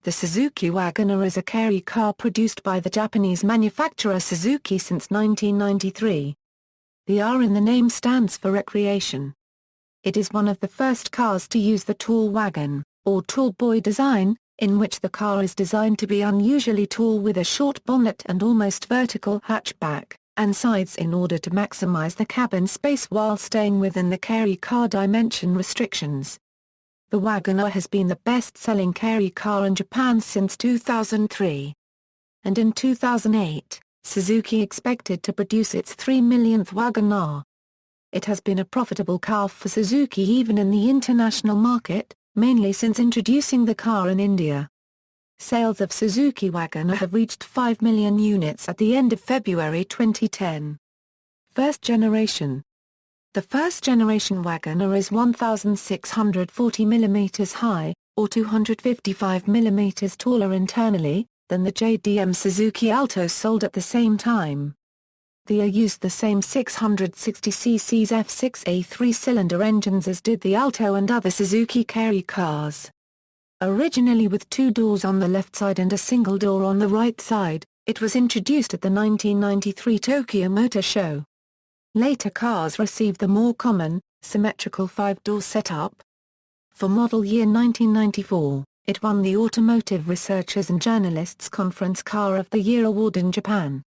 The Suzuki Wagon R is a carry car produced by the Japanese manufacturer Suzuki since 1993. The R in the name stands for recreation. It is one of the first cars to use the tall wagon, or tall boy design, in which the car is designed to be unusually tall with a short bonnet and almost vertical hatchback, and sides in order to maximize the cabin space while staying within the carry car dimension restrictions. The WagonR has been the best-selling carry car in Japan since 2003. And in 2008, Suzuki expected to produce its 3-millionth WagonR. It has been a profitable car for Suzuki even in the international market, mainly since introducing the car in India. Sales of Suzuki WagonR have reached 5 million units at the end of February 2010. First generation. The first-generation WagonR is 1,640 mm high, or 255 mm taller internally, than the JDM Suzuki Alto sold at the same time. The R used the same 660cc F6A three-cylinder engines as did the Alto and other Suzuki carry cars. Originally with two doors on the left side and a single door on the right side, it was introduced at the 1993 Tokyo Motor Show. Later cars received the more common, symmetrical five-door setup. For model year 1994, it won the Automotive Researchers and Journalists Conference Car of the Year award in Japan.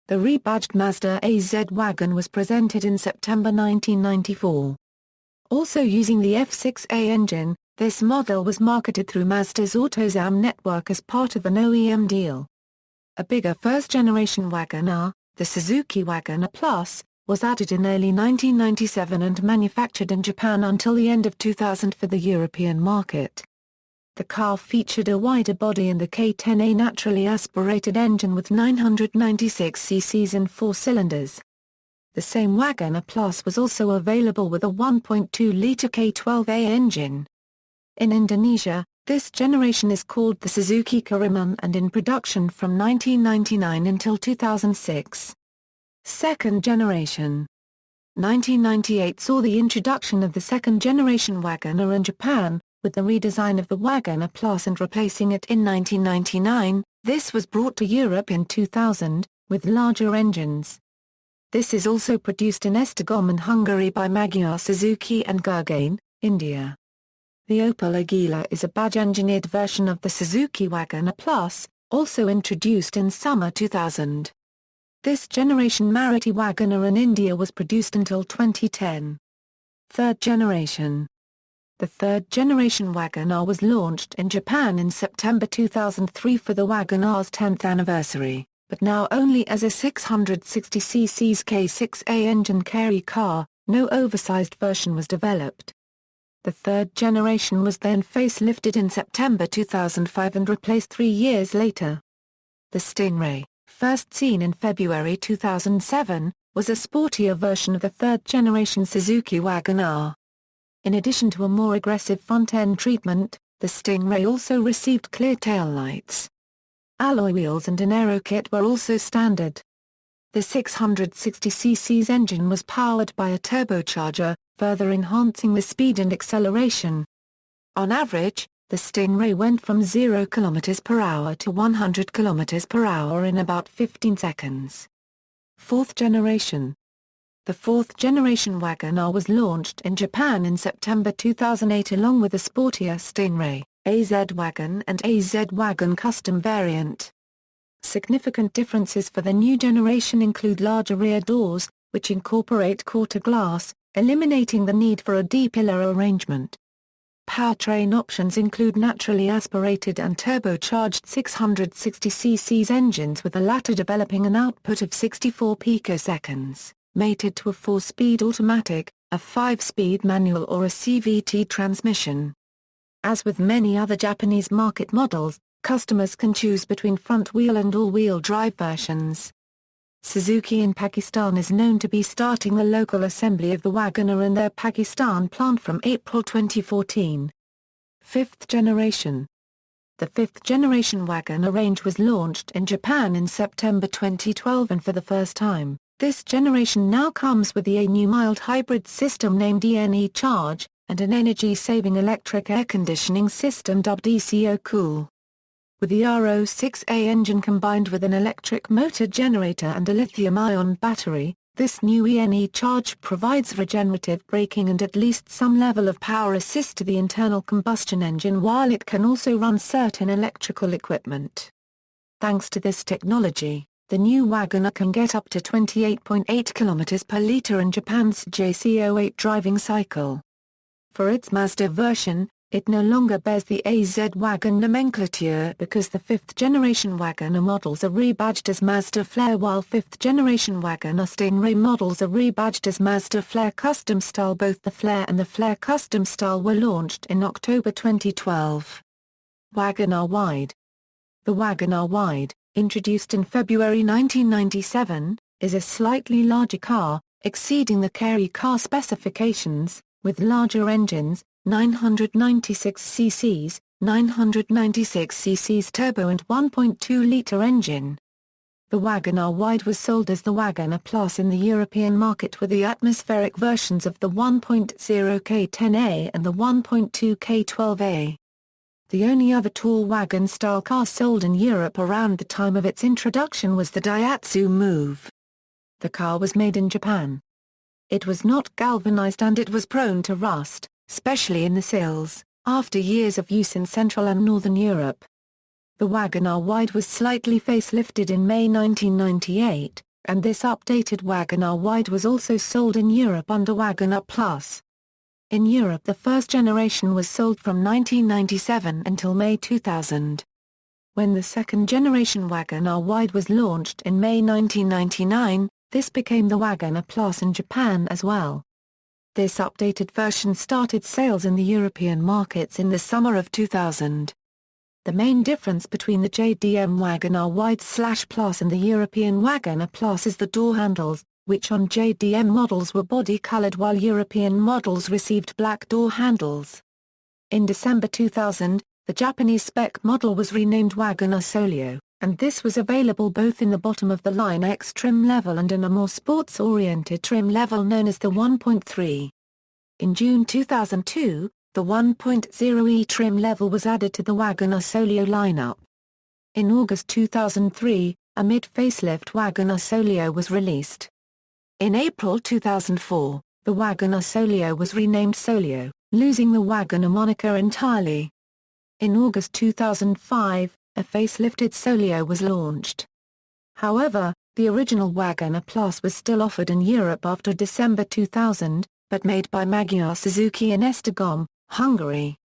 The rebadged Mazda AZ wagon was presented in September 1994. Also using the F6A engine, this model was marketed through Mazda's AutoZam network as part of an OEM deal. A bigger first-generation WagonR, the Suzuki WagonR Plus, was added in early 1997 and manufactured in Japan until the end of 2000 for the European market. The car featured a wider body and the K10A naturally aspirated engine with 996 cc's and 4 cylinders. The same WagonR Plus was also available with a 1.2-litre K12A engine. In Indonesia, this generation is called the Suzuki Karimun and in production from 1999 until 2006. Second generation. 1998 saw the introduction of the second-generation WagonR in Japan, with the redesign of the WagonR Plus and replacing it in 1999. This was brought to Europe in 2000, with larger engines. This is also produced in Esztergom and Hungary by Magyar Suzuki and Gurgaon, India. The Opel Agila is a badge-engineered version of the Suzuki WagonR Plus, also introduced in summer 2000. This generation Maruti WagonR in India was produced until 2010. Third generation. The third-generation WagonR was launched in Japan in September 2003 for the WagonR's 10th anniversary, but now only as a 660cc K6A engine carry car. No oversized version was developed. The third generation was then facelifted in September 2005 and replaced 3 years later. The Stingray, first seen in February 2007, was a sportier version of the third-generation Suzuki WagonR. In addition to a more aggressive front-end treatment, the Stingray also received clear taillights. Alloy wheels and an aero kit were also standard. The 660cc engine was powered by a turbocharger, further enhancing the speed and acceleration. On average, the Stingray went from 0 km/h to 100 km/h in about 15 seconds. Fourth generation. The fourth-generation WagonR was launched in Japan in September 2008 along with the sportier Stingray, AZ Wagon and AZ Wagon Custom variant. Significant differences for the new generation include larger rear doors, which incorporate quarter glass, eliminating the need for a D-pillar arrangement. Powertrain options include naturally aspirated and turbocharged 660cc engines with the latter developing an output of 64 picoseconds, mated to a 4-speed automatic, a 5-speed manual or a CVT transmission. As with many other Japanese market models, customers can choose between front-wheel and all-wheel drive versions. Suzuki in Pakistan is known to be starting the local assembly of the WagonR in their Pakistan plant from April 2014. Fifth generation. The fifth-generation WagonR range was launched in Japan in September 2012 and for the first time, this generation now comes with a new mild hybrid system named ENE Charge, and an energy-saving electric air conditioning system dubbed ECO Cool. With the R06A engine combined with an electric motor generator and a lithium-ion battery, this new ENE charge provides regenerative braking and at least some level of power assist to the internal combustion engine, while it can also run certain electrical equipment. Thanks to this technology, the new WagonR can get up to 28.8 km per litre in Japan's JC08 driving cycle. For its Mazda version, it no longer bears the AZ wagon nomenclature because the 5th-generation WagonR models are rebadged as Mazda Flare, while 5th-generation WagonR Stingray models are rebadged as Mazda Flare Custom Style. Both the Flare and the Flare Custom Style were launched in October 2012. WagonR Wide. The WagonR Wide, introduced in February 1997, is a slightly larger car, exceeding the Carry car specifications, with larger engines, 996 cc's, 996 cc's turbo and 1.2-litre engine. The WagonR Wide was sold as the WagonR Plus in the European market, with the atmospheric versions of the 1.0K10A and the 1.2K12A. The only other tall wagon-style car sold in Europe around the time of its introduction was the Daihatsu Move. The car was made in Japan. It was not galvanized and it was prone to rust, especially in the sills, after years of use in Central and Northern Europe. The WagonR Wide was slightly facelifted in May 1998, and this updated WagonR Wide was also sold in Europe under WagonR Plus. In Europe, the first generation was sold from 1997 until May 2000. When the second generation WagonR Wide was launched in May 1999, this became the WagonR Plus in Japan as well. This updated version started sales in the European markets in the summer of 2000. The main difference between the JDM WagonR Wide/Plus and the European WagonR Plus is the door handles, which on JDM models were body-colored while European models received black door handles. In December 2000, the Japanese spec model was renamed WagonR Solio, and this was available both in the bottom-of-the-line X trim level and in a more sports-oriented trim level known as the 1.3. In June 2002, the 1.0e trim level was added to the WagonR Solio lineup. In August 2003, a mid-facelift WagonR Solio was released. In April 2004, the WagonR Solio was renamed Solio, losing the WagonR moniker entirely. In August 2005, a facelifted Solio was launched. However, the original WagonR Plus was still offered in Europe after December 2000, but made by Magyar Suzuki in Esztergom, Hungary.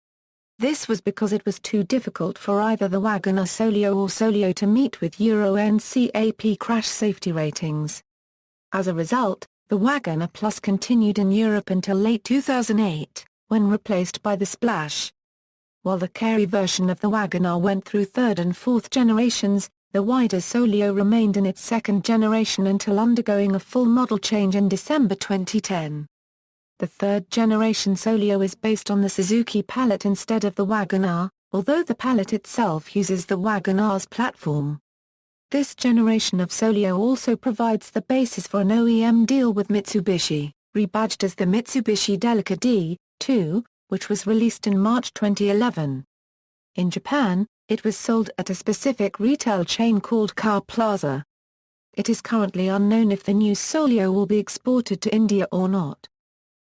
This was because it was too difficult for either the WagonR Solio or Solio to meet with Euro NCAP crash safety ratings. As a result, the WagonR Plus continued in Europe until late 2008, when replaced by the Splash. While the Carry version of the WagonR went through third and fourth generations, the wider Solio remained in its second generation until undergoing a full model change in December 2010. The third-generation Solio is based on the Suzuki pallet instead of the WagonR, although the pallet itself uses the WagonR's platform. This generation of Solio also provides the basis for an OEM deal with Mitsubishi, rebadged as the Mitsubishi Delica D2, which was released in March 2011. In Japan, it was sold at a specific retail chain called Car Plaza. It is currently unknown if the new Solio will be exported to India or not.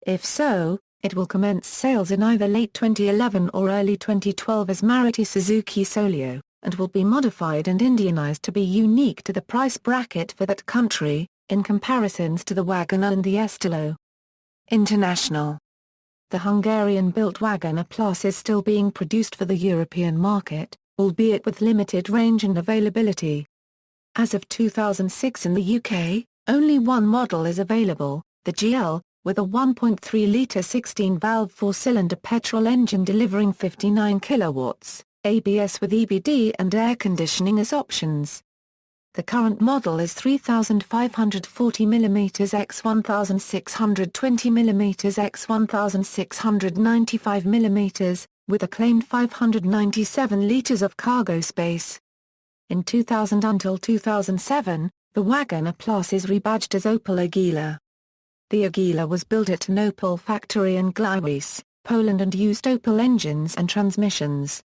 If so, it will commence sales in either late 2011 or early 2012 as Maruti Suzuki Solio, and will be modified and Indianized to be unique to the price bracket for that country, in comparisons to the WagonR and the Estilo. International. The Hungarian-built WagonR Plus is still being produced for the European market, albeit with limited range and availability. As of 2006 in the UK, only one model is available, the GL, with a 1.3-litre 16-valve four-cylinder petrol engine delivering 59 kilowatts, ABS with EBD and air conditioning as options. The current model is 3,540 mm x 1,620 mm x 1,695 mm, with a claimed 597 litres of cargo space. In 2000 until 2007, the WagonR Plus is rebadged as Opel Agila. The Agila was built at an Opel factory in Gliwice, Poland and used Opel engines and transmissions.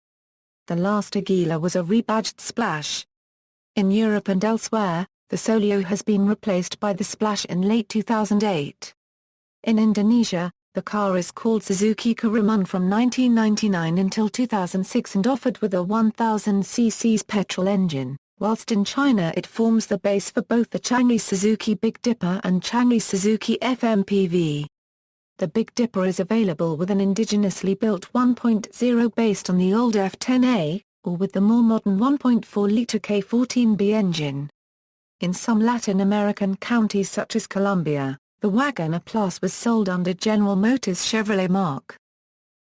The last Agila was a rebadged Splash. In Europe and elsewhere, the Solio has been replaced by the Splash in late 2008. In Indonesia, the car is called Suzuki Karimun from 1999 until 2006 and offered with a 1000cc petrol engine, whilst in China it forms the base for both the Changi Suzuki Big Dipper and Changi Suzuki FMPV. The Big Dipper is available with an indigenously built 1.0 based on the old F10A, or with the more modern 1.4-litre K14B engine. In some Latin American counties such as Colombia, the WagonR Plus was sold under General Motors Chevrolet marque.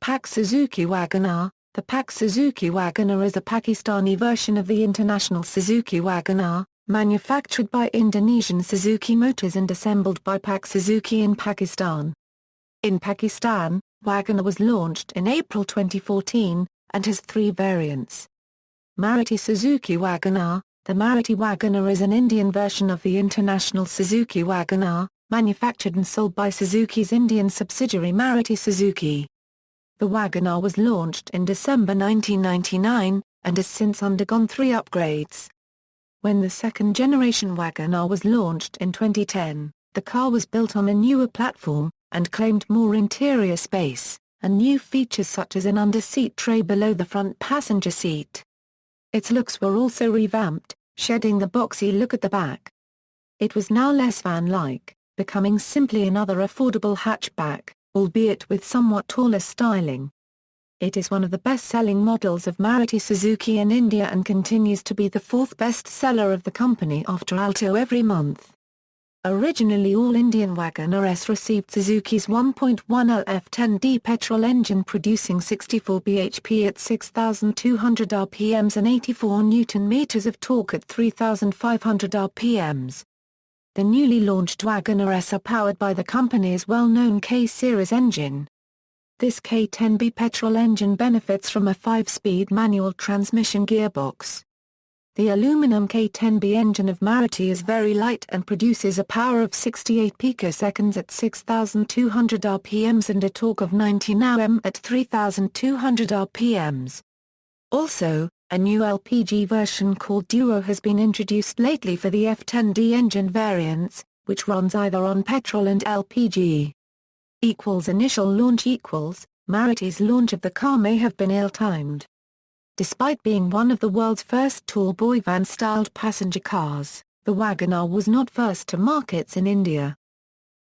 Pak Suzuki WagonR. The Pak Suzuki WagonR is a Pakistani version of the international Suzuki WagonR, manufactured by Indonesian Suzuki Motors and assembled by Pak Suzuki in Pakistan. In Pakistan, WagonR was launched in April 2014, and has three variants. Maruti Suzuki WagonR. The Maruti WagonR is an Indian version of the international Suzuki WagonR, manufactured and sold by Suzuki's Indian subsidiary Maruti Suzuki. The WagonR was launched in December 1999, and has since undergone 3 upgrades. When the second-generation WagonR was launched in 2010, the car was built on a newer platform, and claimed more interior space, and new features such as an under-seat tray below the front passenger seat. Its looks were also revamped, shedding the boxy look at the back. It was now less van-like, becoming simply another affordable hatchback, albeit with somewhat taller styling. It is one of the best-selling models of Maruti Suzuki in India and continues to be the 4th best-seller of the company after Alto every month. Originally all Indian WagonRs received Suzuki's 1.10 F10D petrol engine producing 64 bhp at 6,200 rpms and 84 Nm of torque at 3,500 rpms. The newly launched WagonRs are powered by the company's well-known K-Series engine. This K10B petrol engine benefits from a 5-speed manual transmission gearbox. The aluminum K10B engine of Maruti is very light and produces a power of 68 picoseconds at 6,200 rpms and a torque of 90 Nm at 3,200 rpms. Also, a new LPG version called Duo has been introduced lately for the F10D engine variants, which runs either on petrol and LPG. Initial launch Maruti's launch of the car may have been ill-timed. Despite being one of the world's first tall boy van-styled passenger cars, the WagonR was not first to markets in India.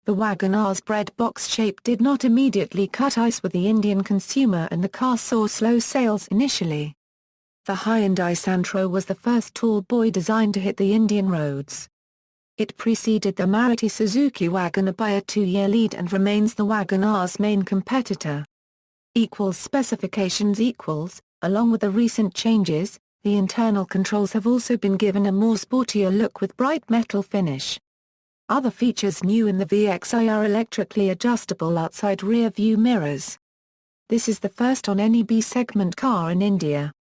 The WagonR's bread box shape did not immediately cut ice with the Indian consumer and the car saw slow sales initially. The Hyundai Santro was the first tall boy design to hit the Indian roads. It preceded the Maruti Suzuki WagonR by a 2-year lead and remains the WagonR's main competitor. Specifications Along with the recent changes, the internal controls have also been given a more sportier look with bright metal finish. Other features new in the VXI are electrically adjustable outside rear view mirrors. This is the first on any B-segment car in India.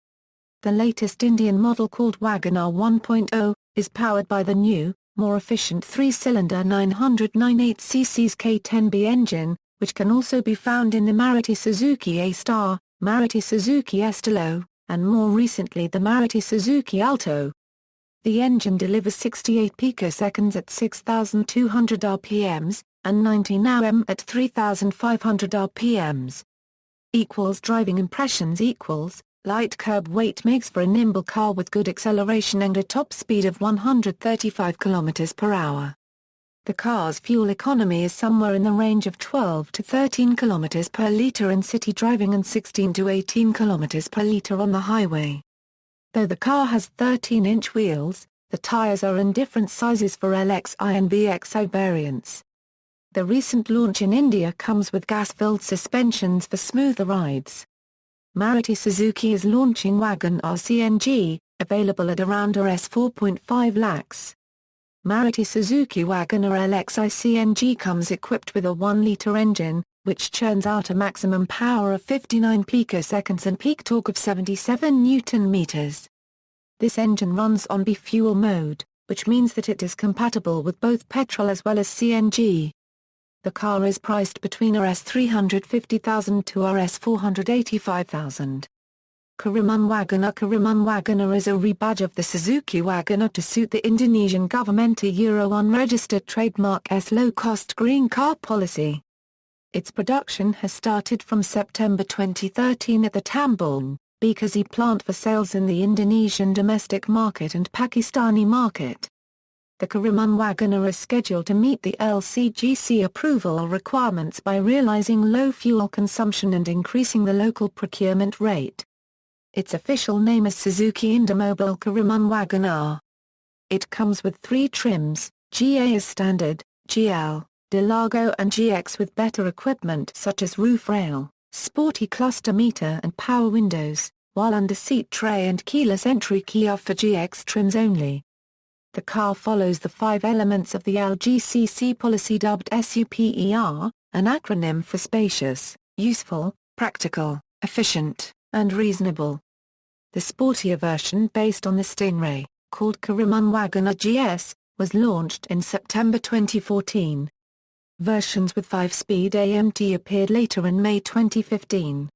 The latest Indian model called WagonR 1.0, is powered by the new, more efficient 3-cylinder 998cc K10B engine, which can also be found in the Maruti Suzuki A-Star, Maruti Suzuki Estilo, and more recently the Maruti Suzuki Alto. The engine delivers 68 picoseconds at 6,200 rpms, and 90 Nm at 3,500 rpms. Driving impressions Light curb weight makes for a nimble car with good acceleration and a top speed of 135 km per hour. The car's fuel economy is somewhere in the range of 12 to 13 km per litre in city driving and 16 to 18 km per litre on the highway. Though the car has 13-inch wheels, the tyres are in different sizes for LXI and VXI variants. The recent launch in India comes with gas-filled suspensions for smoother rides. Maruti Suzuki is launching WagonR CNG, available at around Rs 4.5 lakhs. Maruti Suzuki WagonR LXI CNG comes equipped with a 1-litre engine, which churns out a maximum power of 59 picoseconds and peak torque of 77 Nm. This engine runs on bi-fuel mode, which means that it is compatible with both petrol as well as CNG. The car is priced between Rs 350,000 to Rs 485,000. Karimun WagonR is a rebadge of the Suzuki Wagon R to suit the Indonesian government unregistered trademark's low-cost green car policy. Its production has started from September 2013 at the Tambun, Bekasi plant for sales in the Indonesian domestic market and Pakistani market. The Karimun WagonR is scheduled to meet the LCGC approval requirements by realizing low fuel consumption and increasing the local procurement rate. Its official name is Suzuki Indomobile Karimun WagonR. It comes with 3 trims, GA as standard, GL, Delago and GX with better equipment such as roof rail, sporty cluster meter and power windows, while under-seat tray and keyless entry key are for GX trims only. The car follows the 5 elements of the LGCC policy dubbed SUPER, an acronym for spacious, useful, practical, efficient, and reasonable. The sportier version based on the Stingray, called Karimun WagonR GS, was launched in September 2014. Versions with 5-speed AMT appeared later in May 2015.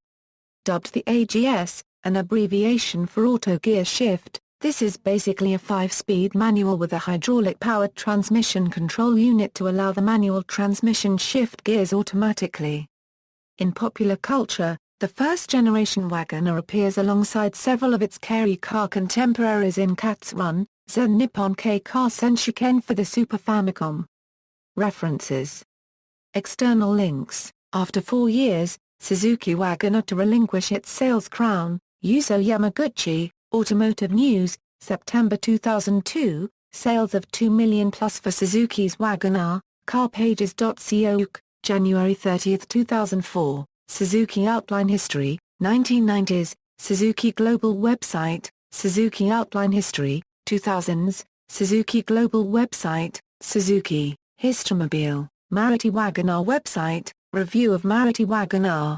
Dubbed the AGS, an abbreviation for auto gear shift, this is basically a 5-speed manual with a hydraulic-powered transmission control unit to allow the manual transmission shift gears automatically. In popular culture, the first-generation WagonR appears alongside several of its Kei car contemporaries in Cat's Run, Zen Nippon Kei Car Senshuken for the Super Famicom. References. External links. After 4 years, Suzuki WagonR to relinquish its sales crown, Yuzo Yamaguchi, Automotive News, September 2002, sales of 2 million plus for Suzuki's WagonR, carpages.co.uk, January 30, 2004. Suzuki Outline History, 1990s, Suzuki Global Website, Suzuki Outline History, 2000s, Suzuki Global Website, Suzuki, Histromobile, Maruti WagonR Website, Review of Maruti WagonR.